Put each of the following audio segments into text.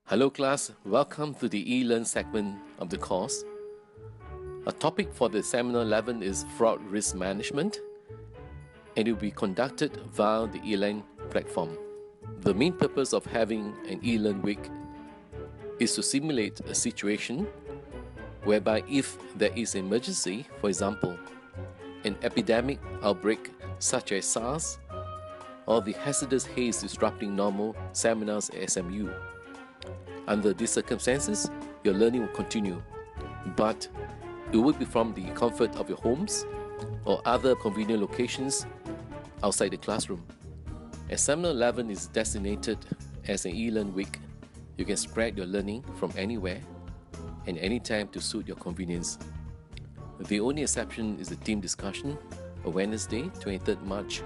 Hello class, welcome to the Elearn segment of the course. A topic for the Seminar 11 is Fraud Risk Management, and it will be conducted via the Elearn platform. The main purpose of having an Elearn week is to simulate a situation whereby if there is an emergency, for example, an epidemic outbreak such as SARS, or the hazardous haze disrupting normal seminars at SMU. Under these circumstances, your learning will continue, but it will be from the comfort of your homes or other convenient locations outside the classroom. As Seminar 11 is designated as an e-learn week, you can spread your learning from anywhere and anytime to suit your convenience. The only exception is the team discussion on Wednesday, 23rd March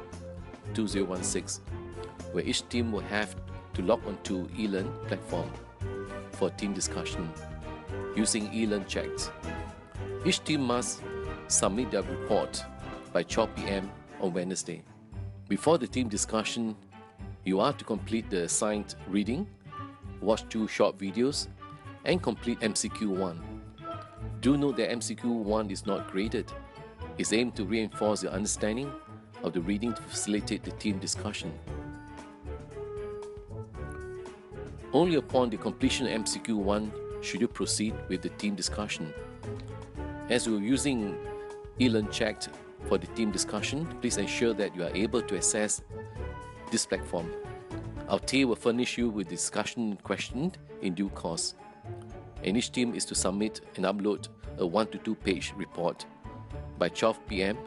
2016, where each team will have to log onto Elearn platform for team discussion using Elearn chats. Each team must submit their report by 12 p.m. on Wednesday. Before the team discussion, you are to complete the assigned reading, watch 2 short videos, and complete MCQ 1. Do note that MCQ 1 is not graded. It's aimed to reinforce your understanding of the reading to facilitate the team discussion. Only upon the completion of MCQ 1 should you proceed with the team discussion. As you are using Elearn Chat for the team discussion, please ensure that you are able to access this platform. Our team will furnish you with discussion questions in due course, and each team is to submit and upload a 1 to 2 page report by 12 p.m.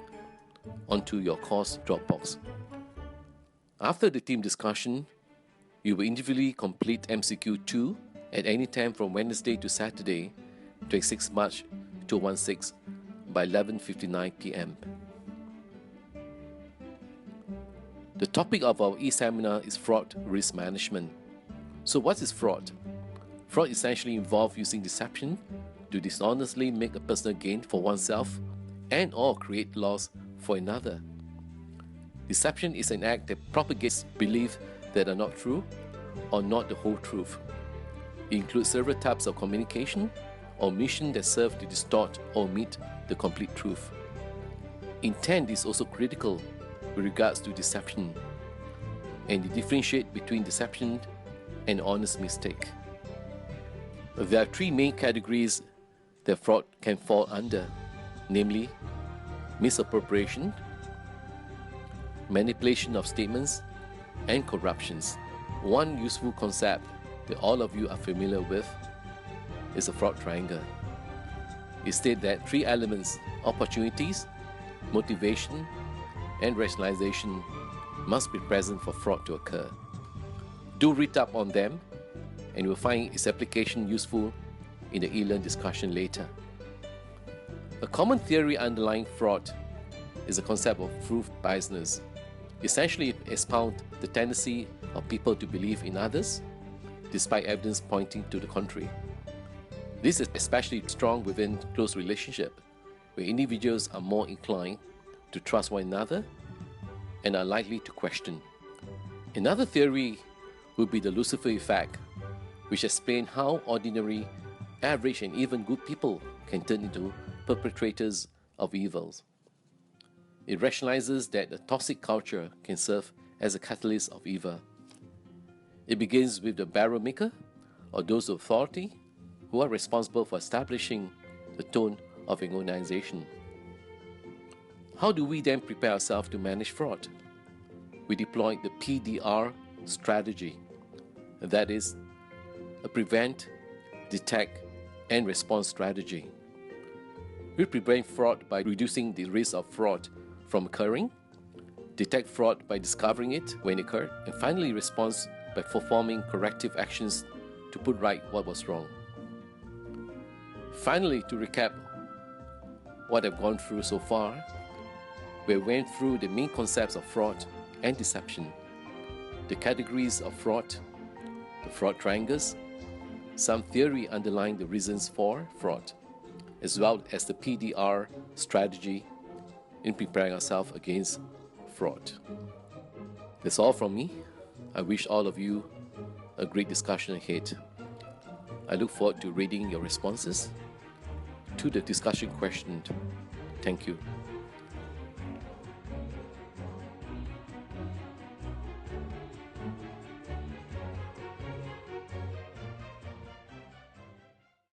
onto your course Dropbox. After the team discussion, you will individually complete MCQ 2 at any time from Wednesday to Saturday, 26 March 2016 by 11:59 p.m. The topic of our e-seminar is fraud risk management. So what is fraud? Fraud essentially involves using deception to dishonestly make a personal gain for oneself and or create loss for another. Deception is an act that propagates beliefs that are not true or not the whole truth. It includes several types of communication or omission that serve to distort or omit the complete truth. Intent is also critical with regards to deception, and they differentiate between deception and honest mistake. There are 3 main categories that fraud can fall under, namely misappropriation, manipulation of statements, and corruptions. One useful concept that all of you are familiar with is a fraud triangle. It states that 3 elements, opportunities, motivation, and rationalization, must be present for fraud to occur. Do read up on them, and you will find its application useful in the e-learn discussion later. A common theory underlying fraud is the concept of proof biasness. Essentially, it expounds the tendency of people to believe in others, despite evidence pointing to the contrary. This is especially strong within close relationships, where individuals are more inclined to trust one another and are likely to question. Another theory would be the Lucifer effect, which explains how ordinary, average, and even good people can turn into perpetrators of evils. It rationalizes that a toxic culture can serve as a catalyst of evil. It begins with the barrier maker, or those of authority, who are responsible for establishing the tone of an organization. How do we then prepare ourselves to manage fraud? We deploy the PDR strategy, that is, a prevent, detect, and response strategy. We prevent fraud by reducing the risk of fraud from occurring, detect fraud by discovering it when it occurred, and finally respond by performing corrective actions to put right what was wrong. Finally, to recap what I've gone through so far, we went through the main concepts of fraud and deception, the categories of fraud, the fraud triangles, some theory underlying the reasons for fraud, as well as the PDR strategy in preparing ourselves against fraud. That's all from me. I wish all of you a great discussion ahead. I look forward to reading your responses to the discussion question. Thank you.